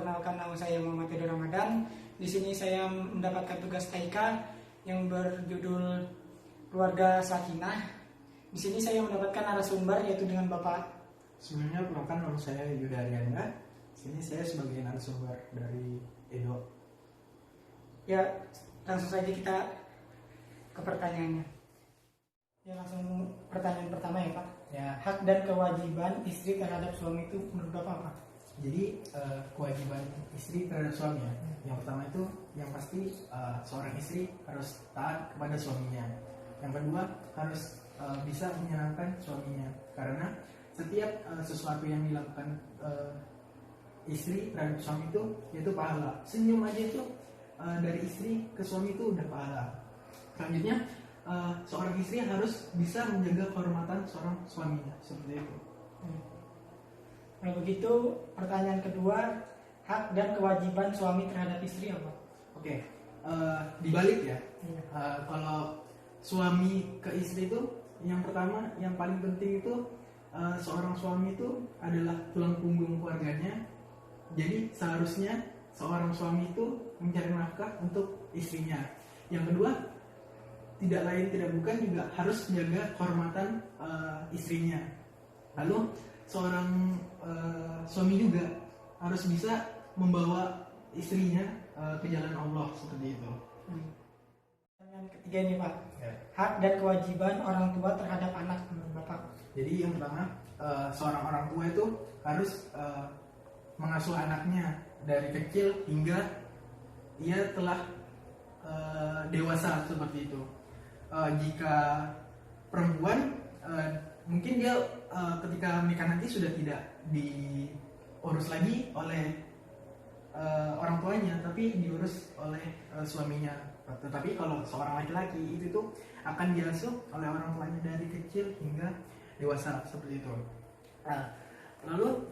Perkenalkan, nama saya Muhammad Ridho Ramadan. Di sini saya mendapatkan tugas TK yang berjudul Keluarga Sakinah. Di sini saya mendapatkan narasumber yaitu dengan Bapak. Sebelumnya perkenalkan, nama saya Yuda Arianda. Sini saya sebagai narasumber dari Edo. Ya, langsung saja kita ke pertanyaannya. Ya, langsung pertanyaan pertama ya Pak. Ya. Hak dan kewajiban istri terhadap suami itu menurut Bapak apa? Jadi kewajiban istri terhadap suami ya. Yang pertama itu yang pasti seorang istri harus taat kepada suaminya. Yang kedua harus bisa menyenangkan suaminya, karena setiap sesuatu yang dilakukan istri terhadap suami itu yaitu pahala. Senyum aja itu dari istri ke suami itu udah pahala. Selanjutnya seorang istri harus bisa menjaga kehormatan seorang suaminya, seperti itu. Kalau begitu, pertanyaan kedua, hak dan kewajiban suami terhadap istri apa? Oke, dibalik ya. Iya. Kalau suami ke istri itu, yang pertama, yang paling penting itu seorang suami itu adalah tulang punggung keluarganya. Jadi seharusnya seorang suami itu mencari nafkah untuk istrinya. Yang kedua, tidak lain tidak bukan juga harus menjaga kehormatan istrinya. Lalu seorang suami juga harus bisa membawa istrinya ke jalan Allah, seperti itu. Pertanyaan ketiga ini Pak, Ya. hak dan kewajiban orang tua terhadap anak menurut Bapak. Jadi yang pertama, seorang orang tua itu harus mengasuh anaknya dari kecil hingga ia telah dewasa, seperti itu. Jika perempuan mungkin dia ketika menikah nanti sudah tidak diurus lagi oleh orang tuanya, tapi diurus oleh suaminya. Tetapi kalau seorang laki-laki itu tuh akan diasuh oleh orang tuanya dari kecil hingga dewasa, seperti itu. Lalu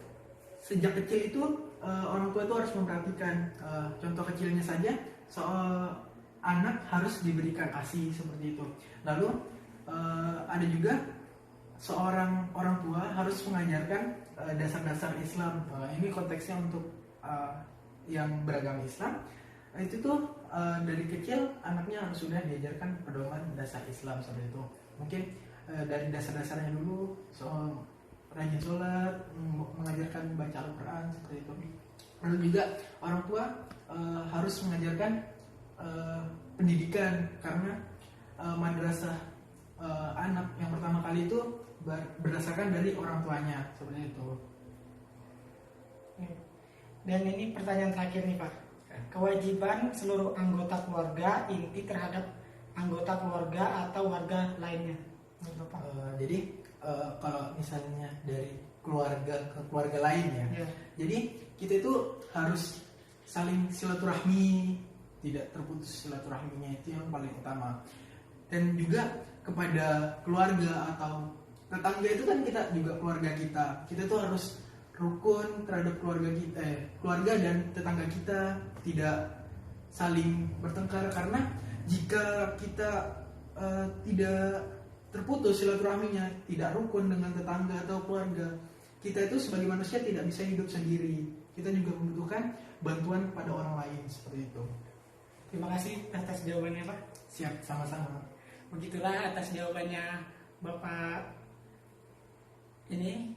sejak kecil itu orang tua itu harus memperhatikan. Contoh kecilnya saja, anak harus diberikan ASI, seperti itu. Lalu ada juga seorang orang tua harus mengajarkan dasar-dasar Islam. Ini konteksnya untuk yang beragama Islam. Itu tuh dari kecil anaknya harus sudah diajarkan pedoman dasar Islam, seperti itu. Mungkin dari dasar-dasarnya dulu, rajin sholat, mengajarkan baca Al-Quran, seperti itu. Lalu juga orang tua harus mengajarkan pendidikan, karena madrasah anak yang pertama kali itu berdasarkan dari orang tuanya, seperti itu. Dan ini pertanyaan terakhir nih Pak. Kewajiban seluruh anggota keluarga inti terhadap anggota keluarga atau warga lainnya menurut Bapak. Jadi kalau misalnya dari keluarga ke keluarga lain ya. Jadi kita itu harus saling silaturahmi, tidak terputus silaturahminya, itu yang paling utama. Dan juga kepada keluarga atau tetangga itu kan kita juga keluarga kita. Kita tuh harus rukun terhadap keluarga kita, keluarga dan tetangga kita, tidak saling bertengkar, karena jika kita tidak terputus silaturahminya, tidak rukun dengan tetangga atau keluarga, kita itu sebagai manusia tidak bisa hidup sendiri. Kita juga membutuhkan bantuan pada orang lain, seperti itu. Terima kasih atas jawabannya Pak. Siap, sama-sama. Begitulah atas jawabannya Bapak ini.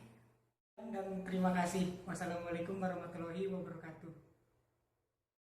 Dan terima kasih. Wassalamualaikum warahmatullahi wabarakatuh.